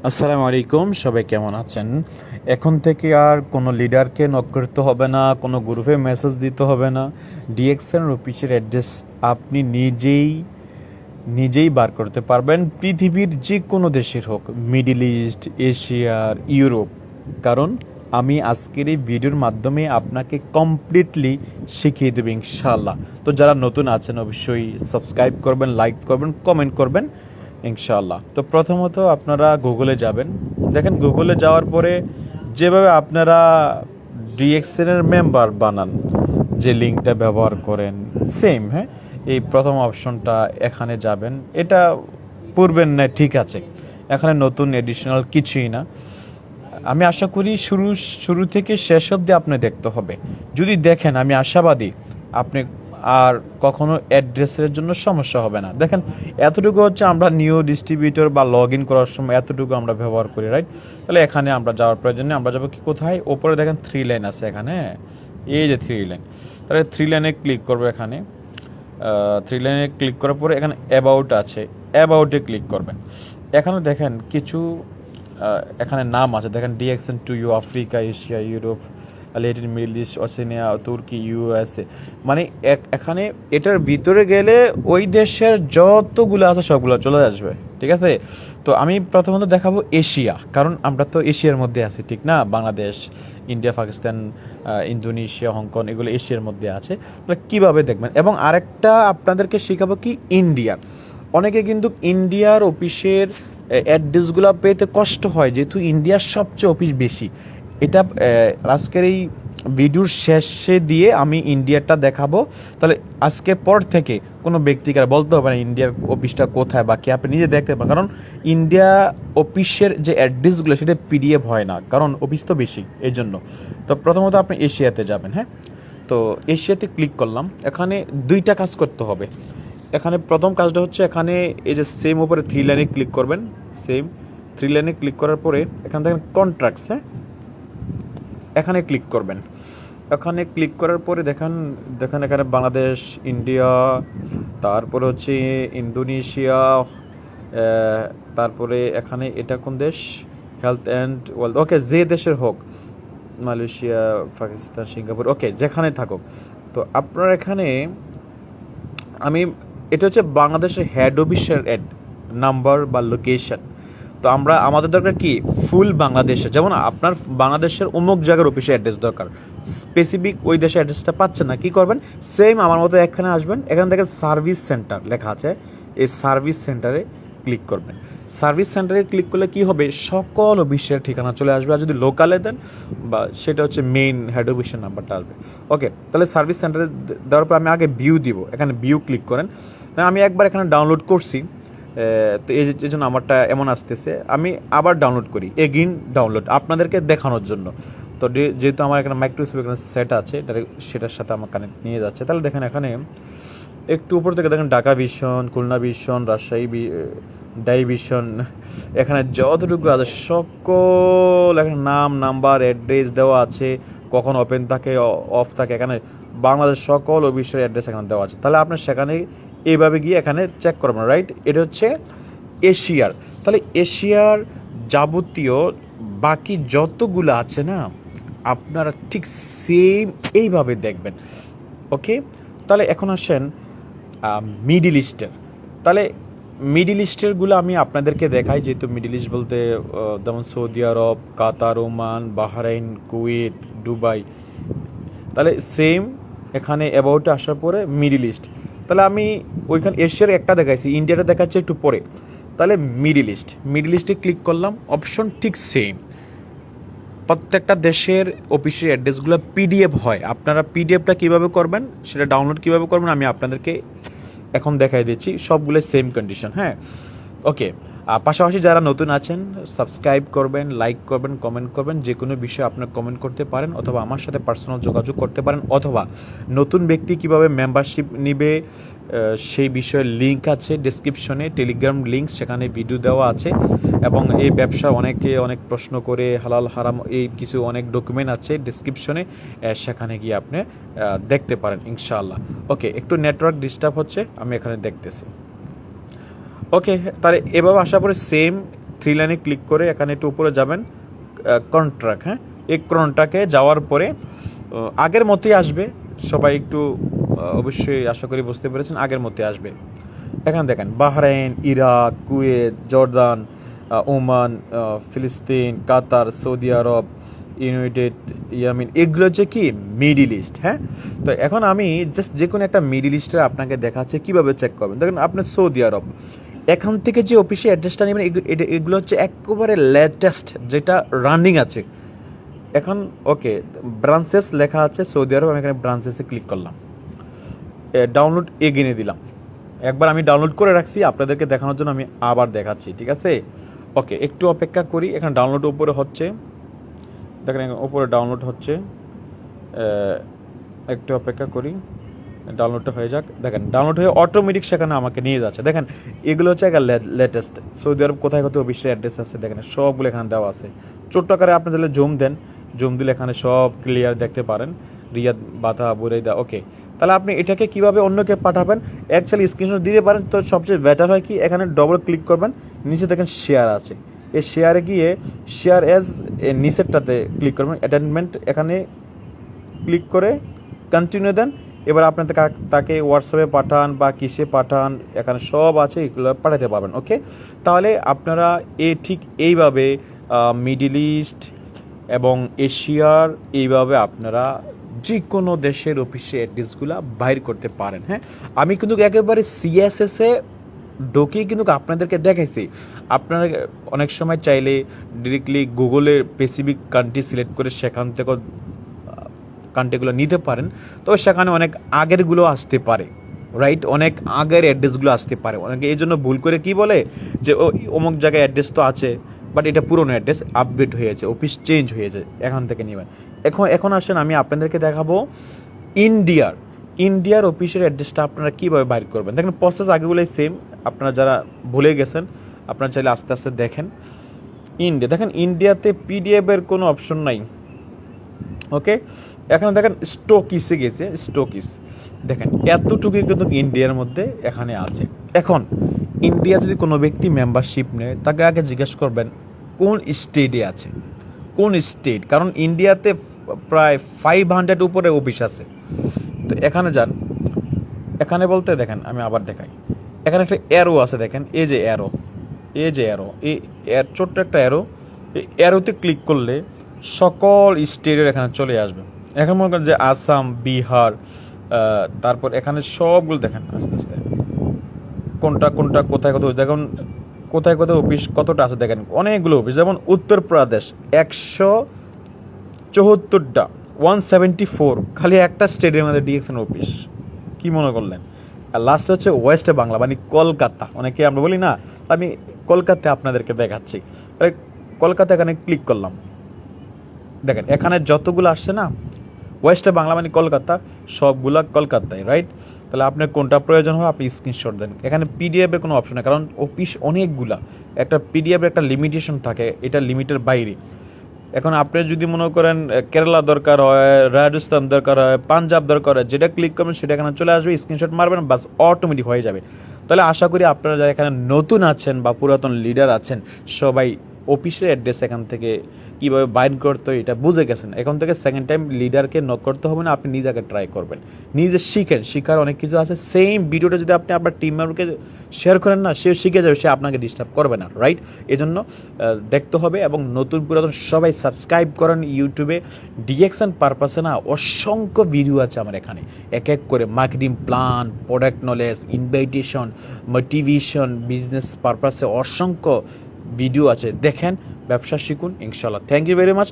আসসালামু আলাইকুম, সবাই কেমন আছেন? এখন থেকে আর কোনো লিডারকে নক করতে হবে না, কোনো গ্রুপে মেসেজ দিতে হবে না। ডিএক্সএন অফিসের অ্যাড্রেস আপনি নিজেই বার করতে পারবেন, পৃথিবীর যে কোনো দেশের হোক, মিডল ইস্ট, এশিয়ার, ইউরোপ। কারণ আমি আজকের এই ভিডিওর মাধ্যমে আপনাকে কমপ্লিটলি শিখিয়ে দেবো ইনশাআল্লাহ। তো যারা নতুন আছেন অবশ্যই সাবস্ক্রাইব করবেন, লাইক করবেন, কমেন্ট করবেন ইনশাআল্লাহ। তো প্রথমত আপনারা গুগলে যাবেন। দেখেন, গুগলে যাওয়ার পরে যেভাবে আপনারা ডিএক্সএনের মেম্বার বানান, যে লিঙ্কটা ব্যবহার করেন সেম, হ্যাঁ, এই প্রথম অপশনটা এখানে যাবেন। এটা পূর্বের না, ঠিক আছে, এখানে নতুন এডিশনাল কিছুই না। আমি আশা করি শুরু থেকে শেষ অবধি আপনি দেখতে হবে। যদি দেখেন, আমি আশাবাদী আপনি আর কখনো অ্যাড্রেসের জন্য সমস্যা হবে না। দেখেন, এতটুকু হচ্ছে আমরা নিউ ডিস্ট্রিবিউটর বা লগ ইন করার সময় এতটুকু আমরা ব্যবহার করি, রাইট? তাহলে এখানে আমরা যাওয়ার প্রয়োজনে আমরা যাবো কি, কোথায়? ওপরে দেখেন 3 লাইন আছে এখানে, এই যে 3 লাইন। তাহলে 3 লাইনে ক্লিক করবো। এখানে 3 লাইনে ক্লিক করার পরে এখানে অ্যাবাউট আছে, অ্যাবাউটে ক্লিক করবেন। এখানে দেখেন কিছু এখানে নাম আছে, দেখেন DXN to you, Africa, Asia, Europe, Latin, Middle East, Australia, Turkey, USA. মানে এখানে এটার ভিতরে গেলে ওই দেশের যতগুলো আছে সবগুলো চলে আসবে, ঠিক আছে? তো আমি প্রথমত দেখাবো এশিয়া, কারণ আমরা তো এশিয়ার মধ্যে আছি, ঠিক না? Bangladesh, India, Pakistan, Indonesia, Hong Kong, এগুলো এশিয়ার মধ্যে আছে। তাহলে কীভাবে দেখবেন? এবং আরেকটা আপনাদেরকে শেখাবো কি, ইন্ডিয়ার। অনেকে কিন্তু ইন্ডিয়ার অফিসের অ্যাড্রেসগুলো পেতে কষ্ট হয়, যেহেতু ইন্ডিয়ার সবচেয়ে অফিস বেশি। এটা আজকের এই ভিডিওর শেষে দিয়ে আমি ইন্ডিয়ারটা দেখাবো। তাহলে আজকে পর থেকে কোনো ব্যক্তিকে আর বলতে হবে না ইন্ডিয়ার অফিসটা কোথায় বা কি, আপনি নিজে দেখতে পারেন। কারণ ইন্ডিয়া অফিসের যে অ্যাড্রেসগুলো সেটা পিডিএফ হয় না, কারণ অফিস তো বেশি, এই জন্য। তো প্রথমত আপনি এশিয়াতে যাবেন, হ্যাঁ। তো এশিয়াতে ক্লিক করলাম। এখানে দুইটা কাজ করতে হবে। এখানে প্রথম কাজটা হচ্ছে, এখানে এই যে সেম উপরে 3 লাইনে ক্লিক করবেন। সেম 3 লাইনে ক্লিক করার পরে এখানে দেখেন কন্ট্রাক্টস, হ্যাঁ, এখানে ক্লিক করবেন। এখানে ক্লিক করার পরে দেখেন এখানে বাংলাদেশ, ইন্ডিয়া, তারপরে হচ্ছে ইন্দোনেশিয়া, তারপরে এখানে এটা কোন দেশ, হেলথ অ্যান্ড ওয়েলথ, ওকে, যে দেশের হোক, মালয়েশিয়া, পাকিস্তান, সিঙ্গাপুর, ওকে, যেখানে থাকুক। তো আপনার এখানে আমি, এটা হচ্ছে বাংলাদেশের হেড অফিসের নাম্বার বা লোকেশন। তো আমাদের দরকার কি, ফুল বাংলাদেশে, যেমন আপনার বাংলাদেশের অমুক জায়গার অফিসে অ্যাড্রেস দরকার, স্পেসিফিক ওই দেশের অ্যাড্রেসটা পাচ্ছেন না, কি করবেন? সেম আমার মতো এখানে আসবেন। এখান থেকে সার্ভিস সেন্টার লেখা আছে, এই সার্ভিস সেন্টারে ক্লিক করবেন। সার্ভিস সেন্টারে ক্লিক করলে কি হবে, সকল অফিসের ঠিকানা চলে আসবে। আর যদি লোকালে দেন বা সেটা হচ্ছে মেইন হেড অফিসের নাম্বারটা আসবে। ওকে, তাহলে সার্ভিস সেন্টারে দেওয়ার পর আমি আগে ভিউ দিব। এখানে ভিউ ক্লিক করেন। আমি একবার এখানে ডাউনলোড করছি, তো এই জন্য আমারটা এমন আসতেছে। আমি আবার ডাউনলোড করি, এগেইন ডাউনলোড, আপনাদেরকে দেখানোর জন্য। তো যেহেতু আমার এখানে মাইক্রোসফট এখানে সেট আছে, সেটার সাথে আমার কানেক্ট নিয়ে যাচ্ছে। তাহলে দেখেন এখানে একটু উপর থেকে দেখেন Dhaka vision, Khulna vision, Rajshahi die vision, এখানে যতটুকু আছে সকল এখানে নাম, নাম্বার, অ্যাড্রেস দেওয়া আছে, কখন ওপেন থাকে, অফ থাকে। এখানে বাংলাদেশ সকল অফিসের অ্যাড্রেস এখানে দেওয়া আছে। তাহলে আপনার সেখানে এইভাবে গিয়ে এখানে চেক করবেন, রাইট? এটা হচ্ছে এশিয়ার। তাহলে এশিয়ার যাবতীয় বাকি যতগুলো আছে না, আপনারা ঠিক সেম এইভাবে দেখবেন। ওকে, তাহলে এখন আসেন মিডিল ইস্টের। তাহলে মিডিল ইস্টেরগুলো আমি আপনাদেরকে দেখাই, যেহেতু মিডিল ইস্ট বলতে যেমন সৌদি আরব, কাতার, ওমান, বাহরাইন, কুয়েত, দুবাই। তাহলে সেম এখানে অ্যাবাউটে আসার পরে মিডিল ইস্ট। তাহলে আমি ওইখানে এশিয়ার একটা দেখাইছি, ইন্ডিয়াটা দেখাচ্ছে একটু পরে। তাহলে মিডিল ইস্টে ক্লিক করলাম, অপশন ঠিক সেম। প্রত্যেকটা দেশের অফিসের অ্যাড্রেসগুলো পিডিএফ হয়। আপনারা পিডিএফটা কীভাবে করবেন, সেটা ডাউনলোড কীভাবে করবেন, আমি আপনাদেরকে এখন দেখাই দিচ্ছি। সবগুলো সেম কন্ডিশন, হ্যাঁ। ওকে, পাশাপাশি যারা নতুন আছেন সাবস্ক্রাইব করবেন, লাইক করবেন, কমেন্ট করবেন। যে কোনো বিষয়ে আপনার কমেন্ট করতে পারেন, অথবা আমার সাথে পার্সোনাল যোগাযোগ করতে পারেন, অথবা নতুন ব্যক্তি কিভাবে মেম্বারশিপ নিবে সেই বিষয়ে লিঙ্ক আছে ডেসক্রিপশনে, টেলিগ্রাম লিঙ্ক, সেখানে ভিডিও দেওয়া আছে। এবং এই ব্যবসা অনেকে অনেক প্রশ্ন করে, হালাল হারাম এই কিছু অনেক ডকুমেন্ট আছে ডেসক্রিপশনে, সেখানে গিয়ে আপনি দেখতে পারেন ইনশাআল্লাহ। ওকে, একটু নেটওয়ার্ক ডিস্টার্ব হচ্ছে, আমি এখানে দেখতেছি। ওকে, তাহলে এভাবে আসার পরে সেম 3 লাইনে ক্লিক করে এখানে একটু উপরে যাবেন, কন্ট্রাক্ট, হ্যাঁ, এই কন্ট্রাক্টে যাওয়ার পরে আগের মতোই আসবে। সবাই একটু অবশ্যই আশা করি বুঝতে পেরেছেন, আগের মতোই আসবে। এখানে দেখেন Bahrain, Iraq, Kuwait, Jordan, Oman, ফিলিস্তিন, কাতার, সৌদি আরব, ইউনাইটেড ইয়ামিন, এগুলো হচ্ছে কি মিডিল ইস্ট। হ্যাঁ, তো এখন আমি জাস্ট যে কোনো একটা মিডিল ইস্টের আপনাকে দেখাচ্ছে কীভাবে চেক করবেন। দেখেন আপনার সৌদি আরব, এখান থেকে যে অফিসে অ্যাড্রেসটা নেবেন এগুলো হচ্ছে একেবারে লেটেস্ট যেটা রানিং আছে এখন। ওকে, ব্রাঞ্চেস লেখা আছে সৌদি আরব, আমি এখানে ব্রাঞ্চেসে ক্লিক করলাম, ডাউনলোড এগিয়ে দিলাম। একবার আমি ডাউনলোড করে রাখছি আপনাদেরকে দেখানোর জন্য, আমি আবার দেখাচ্ছি, ঠিক আছে? ওকে, একটু অপেক্ষা করি। এখানে ডাউনলোড উপরে হচ্ছে, দেখেন উপরে ডাউনলোড হচ্ছে, একটু অপেক্ষা করি, ডাউনলোডটা হয়ে যাক। দেখেন ডাউনলোড হয়ে অটোমেটিক সেখানে আমাকে নিয়ে যাচ্ছে। দেখেন এগুলো হচ্ছে একটা লেটেস্ট সৌদি আরব কোথায় কোথায় অফিসের অ্যাড্রেস আছে, দেখেন সবগুলো এখানে দেওয়া আছে। ছোট্ট আকারে আপনি যদি জুম দেন, জুম দিলে এখানে সব ক্লিয়ার দেখতে পারেন, রিয়াদ, বাতা, বুরাইদা। ওকে, তাহলে আপনি এটাকে কিভাবে অন্যকে পাঠাবেন, অ্যাকচুয়ালি স্ক্রিনশট দিতে পারেন। তো সবচেয়ে বেটার হয় কি, এখানে ডবল ক্লিক করবেন, নিচে দেখেন শেয়ার আছে, এই শেয়ারে গিয়ে শেয়ার অ্যাজ নিচেরটাতে ক্লিক করবেন, অ্যাটেনমেন্ট এখানে ক্লিক করে কন্টিনিউ দেন। এবার আপনি তাকে হোয়াটসঅ্যাপে পাঠান বা কিসে পাঠান, এখানে সব আছে, এগুলো পাঠাতে পারবেন। ওকে, তাহলে আপনারা ঠিক এইভাবে মিডল ইস্ট এবং এশিয়ার এইভাবে আপনারা যে কোনো দেশের অফিসে অ্যাড্রেসগুলো বাইর করতে পারেন। হ্যাঁ, আমি কিন্তু একেবারে সিএসএসে ঢুকিয়ে কিন্তু আপনাদেরকে দেখাইছি। আপনারা অনেক সময় চাইলে ডিরেক্টলি গুগলের স্পেসিফিক কান্ট্রি সিলেক্ট করে সেখান থেকে কান্ট্রিগুলো নিতে পারেন। তো সেখানে অনেক আগেরগুলো আসতে পারে, রাইট, অনেক আগের অ্যাড্রেসগুলো আসতে পারে। অনেকে এই জন্য ভুল করে কি বলে যে অমুক জায়গায় অ্যাড্রেস তো আছে, বাট এটা পুরনো অ্যাড্রেস, আপডেট হয়েছে, অফিস চেঞ্জ হয়েছে, এখান থেকে নেবেন। এখন আসেন আমি আপনাদেরকে দেখাবো ইন্ডিয়ার অফিসের অ্যাড্রেসটা আপনারা কীভাবে বাইর করবেন। দেখেন প্রসেস আগেগুলোই সেম, আপনারা যারা ভুলে গেছেন আপনারা চাইলে আস্তে আস্তে দেখেন। দেখেন ইন্ডিয়াতে পিডিএফের কোনো অপশন নাই। ওকে, এখানে দেখেন স্টকিসে গেছে, স্টকিস দেখেন এতটুকুই কিন্তু ইন্ডিয়ার মধ্যে এখানে আছে। এখন ইন্ডিয়া যদি কোনো ব্যক্তি মেম্বারশিপ নেয়, তাকে আগে জিজ্ঞেস করবেন কোন স্টেটে আছে, কোন স্টেট, কারণ ইন্ডিয়াতে প্রায় 500 উপরে অফিস আছে। তো এখানে যান, এখানে বলতে দেখেন আমি আবার দেখাই, এখানে একটা অ্যারো আছে, দেখেন এই যে অ্যারো, এই ছোট্ট একটা অ্যারো, এই অ্যারোতে ক্লিক করলে সকল স্টেটের এখানে চলে আসবে। এখন মনে করেন যে আসাম, বিহার, তারপর এখানে সবগুলো দেখেন আস্তে আস্তে কোনটা কোথায় দেখুন কোথায় অফিস কতটা আছে, দেখেন অনেকগুলো অফিস। যেমন উত্তরপ্রদেশ 174টা, 174 খালি একটা স্টেটের মধ্যে ডিএক্সএন অফিস। কি মনে করলেন? আর লাস্ট হচ্ছে ওয়েস্ট বাংলা, মানে কলকাতা। অনেকে আমরা বলি না, আমি কলকাতায় আপনাদেরকে দেখাচ্ছি। তাহলে কলকাতা এখানে ক্লিক করলাম, দেখেন এখানে যতগুলো আসছে না, ওয়েস্ট বাংলা মানে কলকাতা, সবগুলা কলকাতায়, রাইট? তাহলে আপনার কোনটা প্রয়োজন হবে আপনি স্ক্রিনশট দেন। এখানে পিডিএফের কোনো অপশন নেই, কারণ অফিস অনেকগুলা, একটা পিডিএফের একটা লিমিটেশন থাকে, এটা লিমিটের বাইরে। এখন আপনি যদি মনে করেন কেরালা দরকার হয়, রাজস্থান দরকার হয়, পাঞ্জাব দরকার হয়, যেটা ক্লিক করবেন সেটা এখানে চলে আসবে, স্ক্রিনশট মারবেন, বাস অটোমেটিক হয়ে যাবে। তাহলে আশা করি আপনারা যারা এখানে নতুন আছেন বা পুরাতন লিডার আছেন, সবাই অফিসের অ্যাড্রেস এখান থেকে কীভাবে বাইর করতে হয় এটা বুঝে গেছেন। এখন থেকে সেকেন্ড টাইম লিডারকে নক করতে হবে না, আপনি নিজেকে ট্রাই করবেন, নিজে শিখেন। শিখার অনেক কিছু আছে। সেম ভিডিওটা যদি আপনি আপনার টিম মেম্বারকে শেয়ার করেন না, সে শিখে যাবে, সে আপনাকে ডিস্টার্ব করবে না, রাইট? এজন্য দেখতে হবে। এবং নতুন পুরাতন সবাই সাবস্ক্রাইব করেন ইউটিউবে। ডিএক্সএন পারপাসে না অসংখ্য ভিডিও আছে আমার এখানে, এক এক করে marketing plan, product knowledge, invitation, motivation, business পারপাসে অসংখ্য ভিডিও আছে, দেখেন, ব্যবসা শিখুন ইনশাল্লাহ। Thank you very much.